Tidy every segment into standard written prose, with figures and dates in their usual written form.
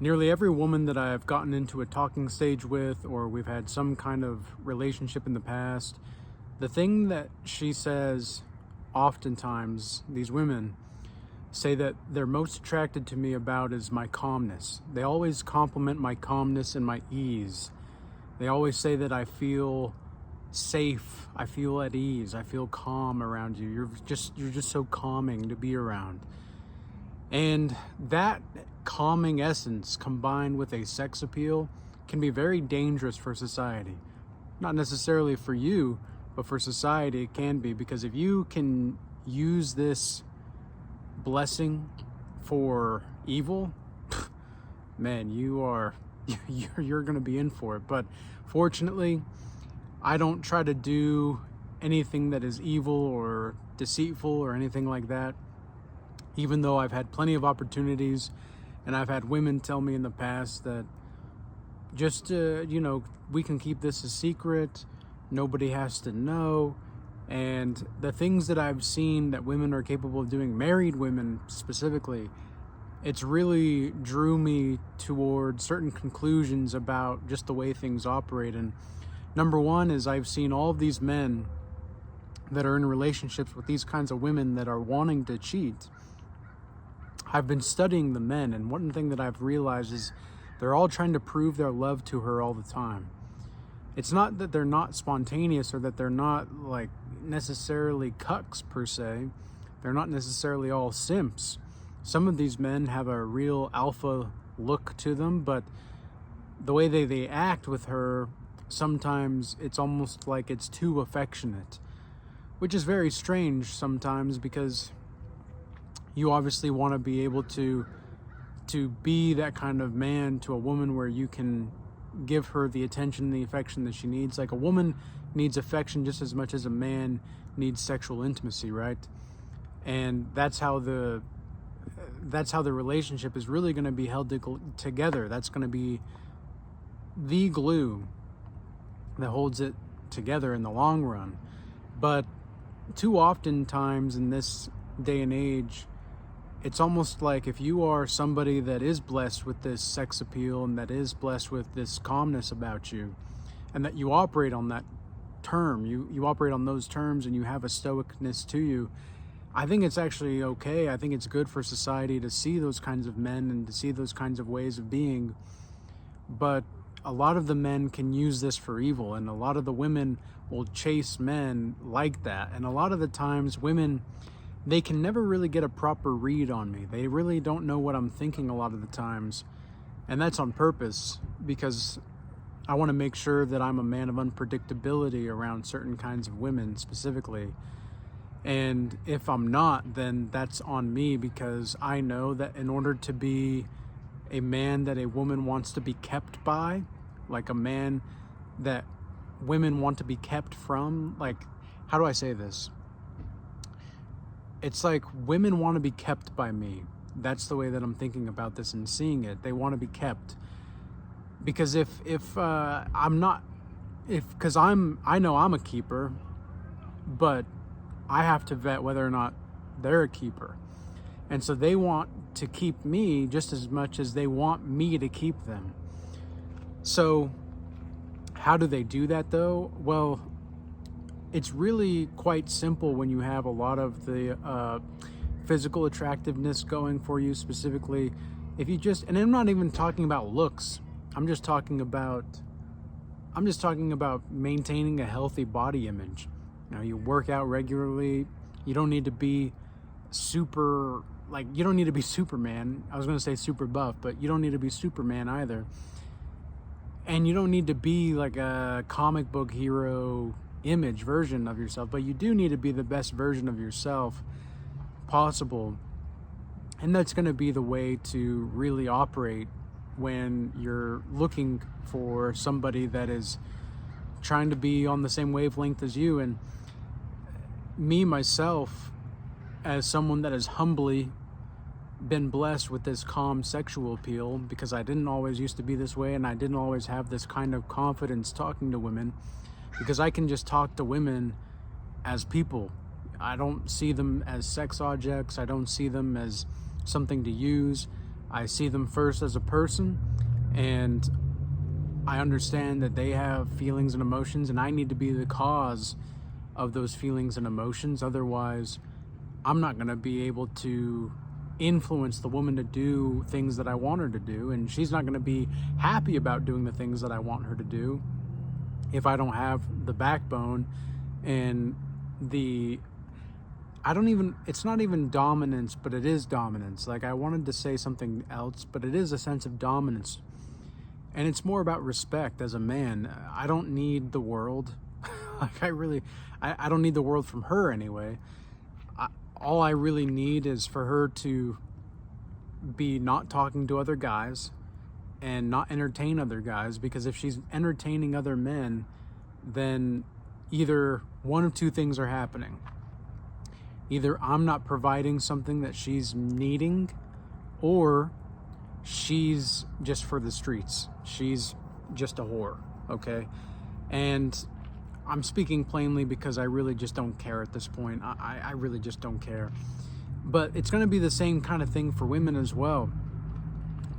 Nearly every woman that I've gotten into a talking stage with, or we've had some kind of relationship in the past, the thing that she says oftentimes, these women say that they're most attracted to me about is my calmness. They always compliment my calmness and my ease. They always say that I feel safe, I feel at ease, I feel calm around you. You're just so calming to be around. And that calming essence combined with a sex appeal can be very dangerous for society. Not necessarily for you, but for society it can be, because if you can use this blessing for evil, man, you're going to be in for it. But fortunately, I don't try to do anything that is evil or deceitful or anything like that, even though I've had plenty of opportunities, and I've had women tell me in the past that just, we can keep this a secret, nobody has to know. And the things that I've seen that women are capable of doing, married women specifically, it's really drew me toward certain conclusions about just the way things operate. And number one is I've seen all of these men that are in relationships with these kinds of women that are wanting to cheat. I've been studying the men, and one thing that I've realized is they're all trying to prove their love to her all the time. It's not that they're not spontaneous or that they're not like necessarily cucks per se. They're not necessarily all simps. Some of these men have a real alpha look to them, but the way they act with her, sometimes it's almost like it's too affectionate, which is very strange sometimes, because you obviously want to be able to be that kind of man to a woman where you can give her the attention and the affection that she needs. Like, a woman needs affection just as much as a man needs sexual intimacy, right? And that's how the relationship is really going to be held together. That's going to be the glue that holds it together in the long run. But too often times in this day and age, it's almost like if you are somebody that is blessed with this sex appeal and that is blessed with this calmness about you, and that you operate on that term, you operate on those terms, and you have a stoicness to you, I think it's actually okay. I think it's good for society to see those kinds of men and to see those kinds of ways of being. But a lot of the men can use this for evil, and a lot of the women will chase men like that. And a lot of the times women, they can never really get a proper read on me. They really don't know what I'm thinking a lot of the times. And that's on purpose, because I want to make sure that I'm a man of unpredictability around certain kinds of women specifically. And if I'm not, then that's on me, because I know that in order to be a man that a woman wants to be kept by, like a man that women want to be kept from, like, how do I say this? It's like women want to be kept by me. That's the way that I'm thinking about this and seeing it. They want to be kept. Because if I'm not, because I know I'm a keeper, but I have to vet whether or not they're a keeper. And so they want to keep me just as much as they want me to keep them. So how do they do that though? Well, it's really quite simple when you have a lot of the physical attractiveness going for you specifically. If you just, and I'm not even talking about looks, I'm just talking about maintaining a healthy body image. You know, you work out regularly. You don't need to be super, like, you don't need to be Superman. I was going to say super buff, but you don't need to be Superman either. And you don't need to be like a comic book hero image version of yourself, but you do need to be the best version of yourself possible. And that's going to be the way to really operate when you're looking for somebody that is trying to be on the same wavelength as you. And me, myself, as someone that has humbly been blessed with this calm sexual appeal, because I didn't always used to be this way, and I didn't always have this kind of confidence talking to women, because I can just talk to women as people. I don't see them as sex objects. I don't see them as something to use. I see them first as a person, and I understand that they have feelings and emotions, and I need to be the cause of those feelings and emotions. Otherwise, I'm not going to be able to influence the woman to do things that I want her to do, and she's not going to be happy about doing the things that I want her to do if I don't have the backbone and the it's not even dominance, but it is dominance. Like, I wanted to say something else, but it is a sense of dominance. And it's more about respect as a man. I don't need the world. Like, I don't need the world from her anyway. All I really need is for her to be not talking to other guys and not entertain other guys, because if she's entertaining other men, then either one of two things are happening. Either I'm not providing something that she's needing, or she's just for the streets. She's just a whore, okay? And I'm speaking plainly because I really just don't care at this point. I really just don't care. But it's going to be the same kind of thing for women as well.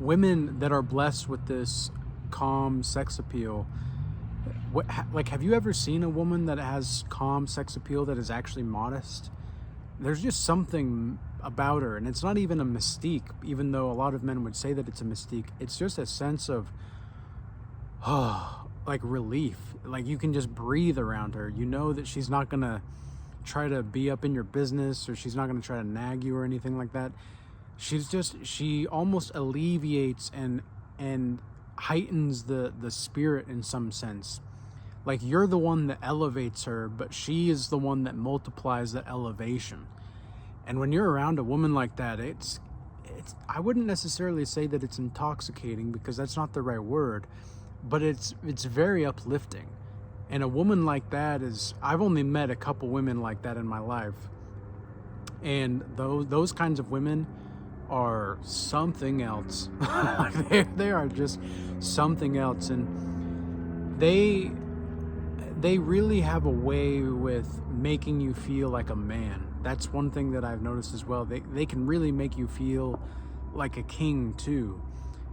Women that are blessed with this calm sex appeal. Like, have you ever seen a woman that has calm sex appeal that is actually modest? There's just something about her, and it's not even a mystique, even though a lot of men would say that it's a mystique. It's just a sense of, like, relief. Like, you can just breathe around her. You know that she's not going to try to be up in your business, or she's not going to try to nag you or anything like that. She almost alleviates and heightens the spirit in some sense. Like, you're the one that elevates her, but she is the one that multiplies the elevation. And when you're around a woman like that, it's I wouldn't necessarily say that it's intoxicating, because that's not the right word, but it's very uplifting. And a woman like that I've only met a couple women like that in my life. And those kinds of women are something else. They are just something else. And they really have a way with making you feel like a man. That's one thing that I've noticed as well. They can really make you feel like a king too.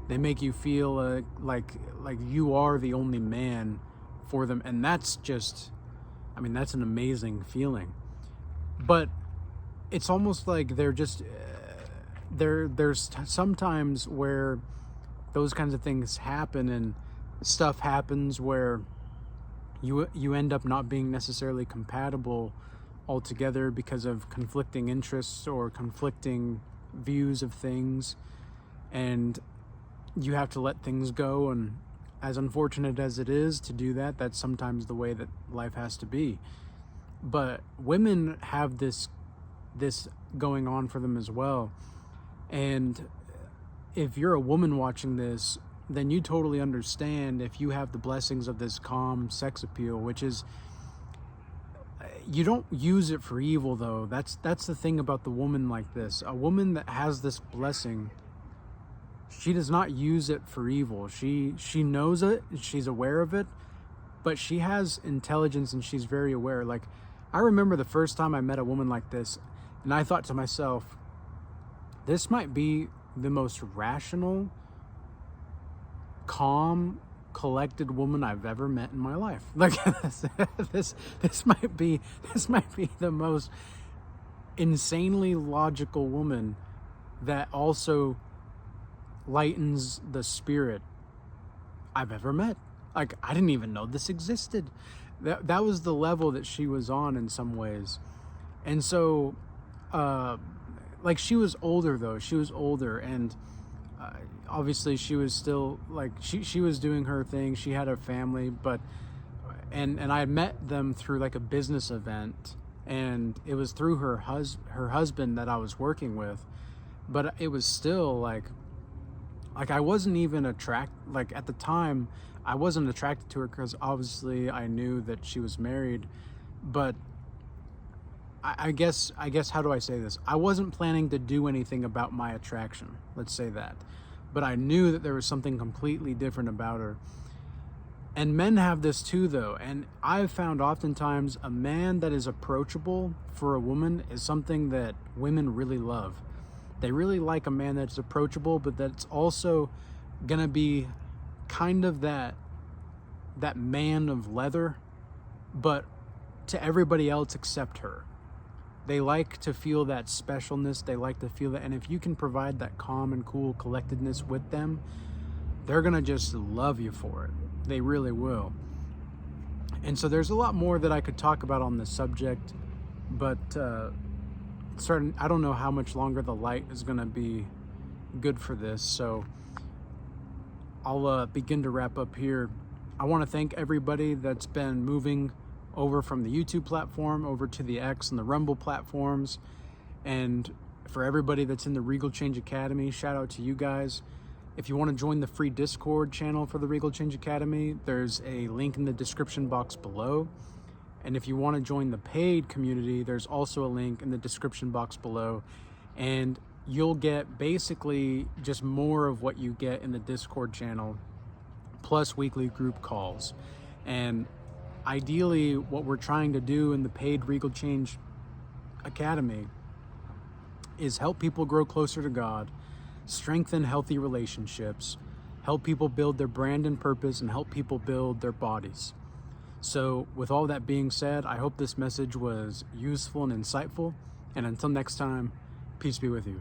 They make you feel like you are the only man for them, and that's just, I mean, that's an amazing feeling. But it's almost like they're just there's sometimes where those kinds of things happen, and stuff happens where you end up not being necessarily compatible altogether because of conflicting interests or conflicting views of things, and you have to let things go. And as unfortunate as it is to do that, that's sometimes the way that life has to be. But women have this going on for them as well. And if you're a woman watching this, then you totally understand if you have the blessings of this calm sex appeal, which is, you don't use it for evil though. That's the thing about the woman like this. A woman that has this blessing, she does not use it for evil. She knows it, she's aware of it, but she has intelligence and she's very aware. Like, I remember the first time I met a woman like this, and I thought to myself, this might be the most rational, calm, collected woman I've ever met in my life. Like, this might be the most insanely logical woman that also lightens the spirit I've ever met. Like, I didn't even know this existed. That was the level that she was on in some ways. And so like, she was older though. She was older, and obviously she was still like, she was doing her thing. She had a family, but and I met them through like a business event, and it was through her husband that I was working with. But it was still like I wasn't even like, at the time I wasn't attracted to her, because obviously I knew that she was married. But I guess how do I say this? I wasn't planning to do anything about my attraction, let's say that. But I knew that there was something completely different about her. And men have this too though. And I've found oftentimes a man that is approachable for a woman is something that women really love. They really like a man that's approachable, but that's also gonna be kind of that man of leather, but to everybody else except her. They like to feel that specialness. They like to feel that, and if you can provide that calm and cool collectedness with them, they're gonna just love you for it. They really will. And so there's a lot more that I could talk about on this subject, but I don't know how much longer the light is gonna be good for this, so I'll begin to wrap up here. I want to thank everybody that's been moving over from the YouTube platform over to the X and the Rumble platforms, and for everybody that's in the Regal Change Academy, shout out to you guys. If you want to join the free Discord channel for the Regal Change Academy, there's a link in the description box below. And if you want to join the paid community, there's also a link in the description box below. And you'll get basically just more of what you get in the Discord channel, plus weekly group calls. And ideally, what we're trying to do in the paid Regal Change Academy is help people grow closer to God, strengthen healthy relationships, help people build their brand and purpose, and help people build their bodies. So with all that being said, I hope this message was useful and insightful. And until next time, peace be with you.